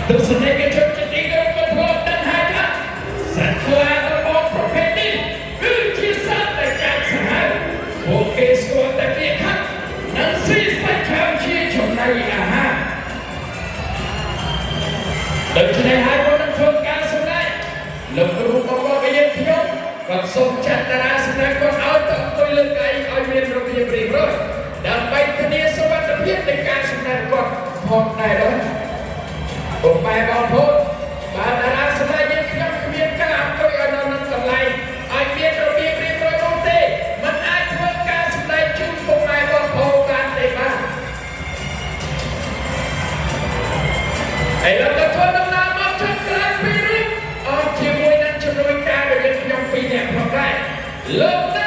ទស្សនិកជនជាទីគោរពធ្លាប់ដឹងហើយថាសត្វខ្លារបស់ប្រភេទនេះគឺជាសត្វដែលកាចសាហាវពួកគេស្គាល់តែពាក្យខាត់និងស៊ីសាច់ឆាវជាចំណីអាហារដូច្នេះហើយមុននឹងធ្វើការសម្ដែងលោកគ្រូរបស់យើងខ្ញុំគាត់សូមចាត់តារាសម្ដែងគាត់ឲ្យទៅអង្គុយលើកៅអីឲ្យមានរបៀបរៀបរយដើម្បីធានាសុវត្ថិភាពនៃការសម្ដែងគាត់ផងដែរដល់ពុកម៉ែបងប្អូនបាទតារាសម្ដែងយើងខ្ញុំគ្មានការអង្គុយឲ្យនៅនឹងកន្លែងឲ្យមានរបៀបរៀបរយនោះទេមិនអាចធ្វើការសម្ដែងជូនពុកម៉ែបងប្អូនបានទេបាទហើយเราก็ធ្វើដំណើរមកចុះក្រោយពីរឿងអស់ជាមួយនឹងជំនួយការរបស់យើងខ្ញុំពីរនាក់ផងដែរលោក